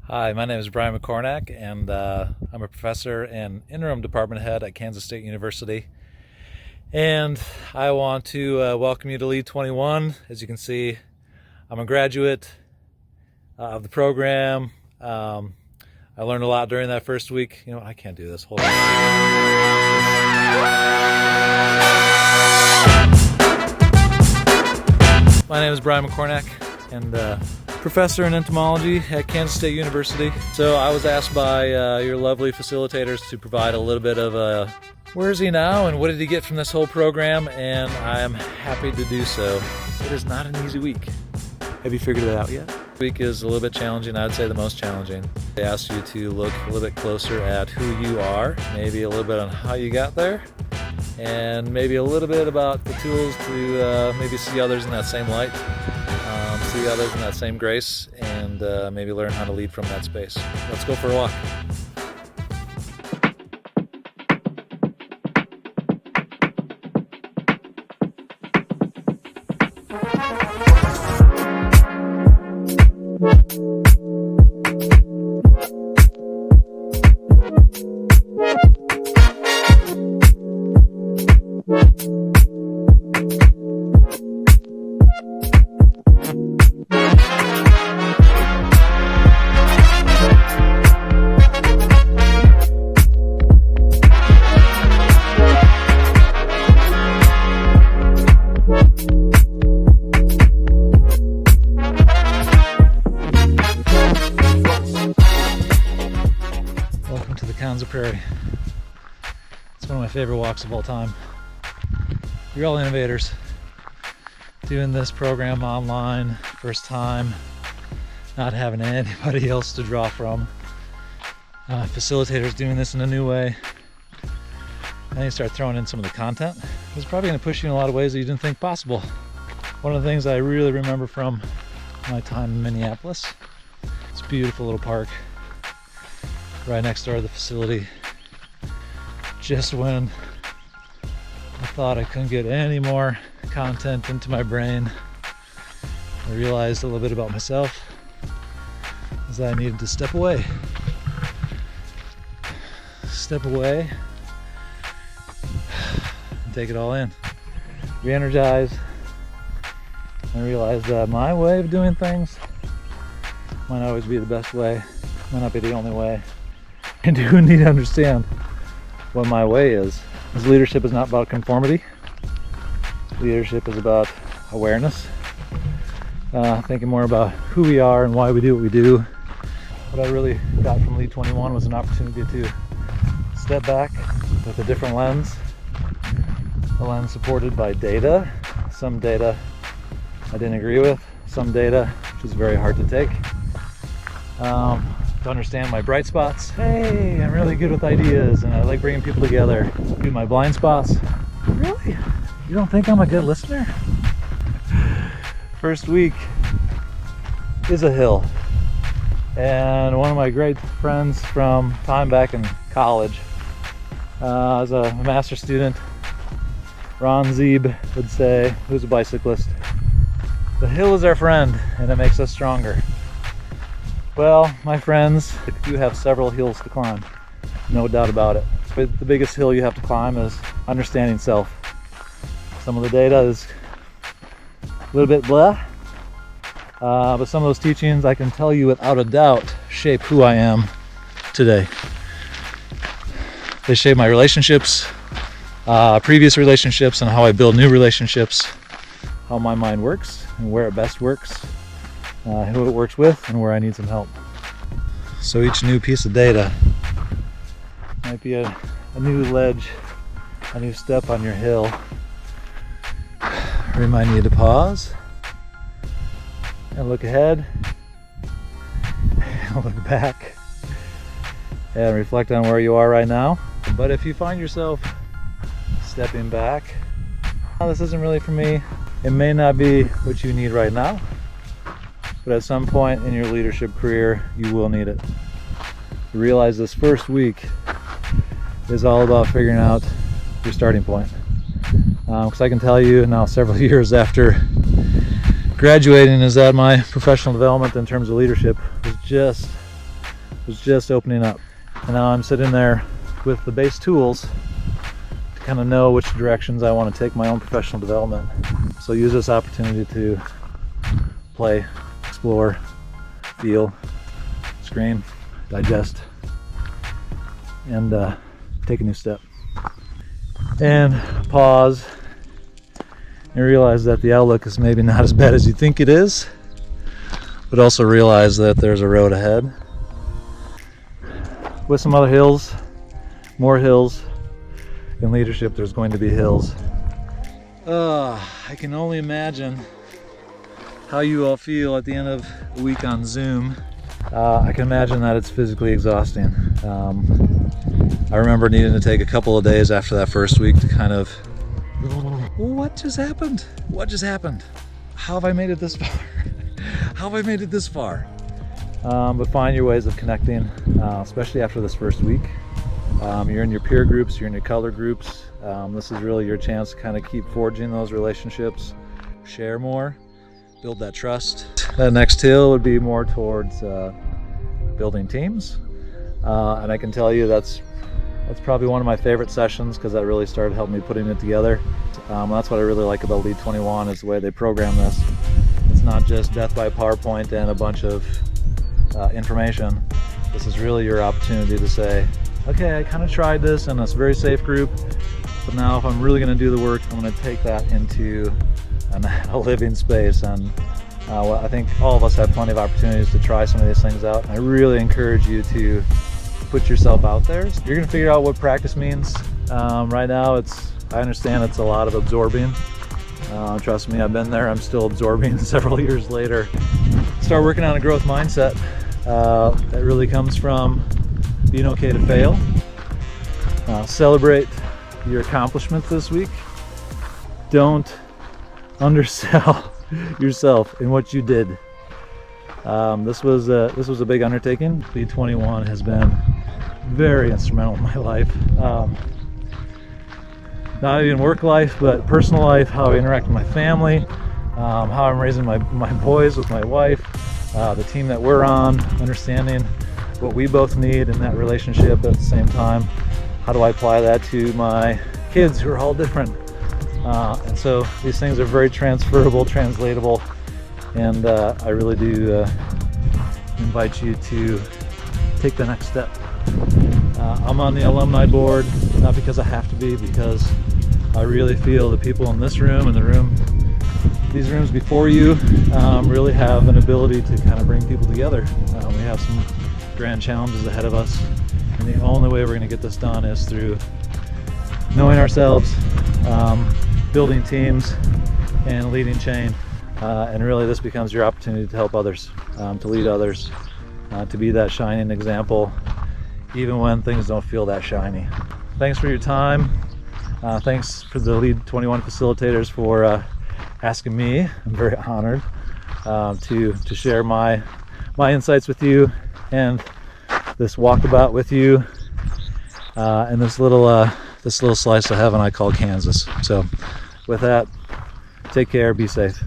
Hi, my name is Brian McCornack, and I'm a professor and interim department head at Kansas State University. And I want to welcome you to LEAD21. As you can see, I'm a graduate of the program. I learned a lot during that first week. You know, I can't do this. Hold on. My name is Brian McCornack, and professor in entomology at Kansas State University. So I was asked by your lovely facilitators to provide a little bit of a where is he now and what did he get from this whole program, and I am happy to do so. It is not an easy week. Have you figured it out yet? This week is a little bit challenging. I'd say the most challenging. They asked you to look a little bit closer at who you are, maybe a little bit on how you got there, and maybe a little bit about the tools to maybe see others in that same light. See others in that same grace, and maybe learn how to lead from that space. Let's go for a walk. Prairie. It's one of my favorite walks of all time. You're all innovators. Doing this program online, first time, not having anybody else to draw from. Facilitators doing this in a new way. Then you start throwing in some of the content. It's probably going to push you in a lot of ways that you didn't think possible. One of the things I really remember from my time in Minneapolis, it's a beautiful little park right next door to the facility. Just when I thought I couldn't get any more content into my brain, I realized a little bit about myself, is that I needed to step away. Step away and take it all in. Re-energize and realize that my way of doing things might not always be the best way, might not be the only way. I do need to understand what my way is. Because leadership is not about conformity. Leadership is about awareness. Thinking more about who we are and why we do what we do. What I really got from LEAD21 was an opportunity to step back with a different lens. A lens supported by data. Some data I didn't agree with. Some data which is very hard to take. To understand my bright spots. Hey, I'm really good with ideas and I like bringing people together. Do my blind spots. Really? You don't think I'm a good listener? First week is a hill. And one of my great friends from time back in college, as a master's student, Ron Zeeb would say, who's a bicyclist, the hill is our friend and it makes us stronger. Well, my friends, you have several hills to climb, no doubt about it. But the biggest hill you have to climb is understanding self. Some of the data is a little bit blah, but some of those teachings I can tell you without a doubt shape who I am today. They shape my relationships, previous relationships, and how I build new relationships, how my mind works and where it best works. Who it works with and where I need some help. So each new piece of data might be a new ledge, a new step on your hill. Remind you to pause and look ahead and look back and reflect on where you are right now. But if you find yourself stepping back, oh, this isn't really for me, it may not be what you need right now. But at some point in your leadership career, you will need it. You realize this first week is all about figuring out your starting point. Because I can tell you now, several years after graduating, is that my professional development in terms of leadership was just was just opening up. And now I'm sitting there with the base tools to kind of know which directions I want to take my own professional development. So use this opportunity to play, explore, feel, scream, digest, and take a new step. And pause and realize that the outlook is maybe not as bad as you think it is, but also realize that there's a road ahead with some other hills, more hills. In leadership, there's going to be hills. I can only imagine how you all feel at the end of a week on Zoom. I can imagine that it's physically exhausting. I remember needing to take a couple of days after that first week to kind of, what just happened? What just happened? How have I made it this far? How have I made it this far? But find your ways of connecting, especially after this first week. You're in your peer groups, you're in your color groups. This is really your chance to kind of keep forging those relationships, share more, build that trust. That next hill would be more towards building teams. And I can tell you that's probably one of my favorite sessions, because that really started helping me putting it together. That's what I really like about LEAD21 is the way they program this. It's not just death by PowerPoint and a bunch of information. This is really your opportunity to say, okay, I kind of tried this in a very safe group, but now if I'm really going to do the work, I'm going to take that into a living space. And I think all of us have plenty of opportunities to try some of these things out. And I really encourage you to put yourself out there. You're going to figure out what practice means. Right now, I understand it's a lot of absorbing. Trust me, I've been there. I'm still absorbing several years later. Start working on a growth mindset that really comes from being okay to fail. Celebrate your accomplishments this week. Don't undersell yourself in what you did. This was a big undertaking. LEAD21 has been very instrumental in my life. Not even work life, but personal life, how I interact with my family, how I'm raising my boys with my wife, the team that we're on, understanding what we both need in that relationship at the same time. How do I apply that to my kids who are all different? And so these things are very transferable, translatable, and I really do invite you to take the next step. I'm on the alumni board, not because I have to be, because I really feel the people in this room and these rooms before you really have an ability to kind of bring people together. We have some grand challenges ahead of us, and the only way we're going to get this done is through knowing ourselves, building teams, and leading chain. And really this becomes your opportunity to help others, to lead others, to be that shining example even when things don't feel that shiny. Thanks for your time. Thanks for the LEAD21 facilitators for asking me. I'm very honored to share my insights with you, and this walkabout with you, and this little slice of heaven I call Kansas. So with that, take care, be safe.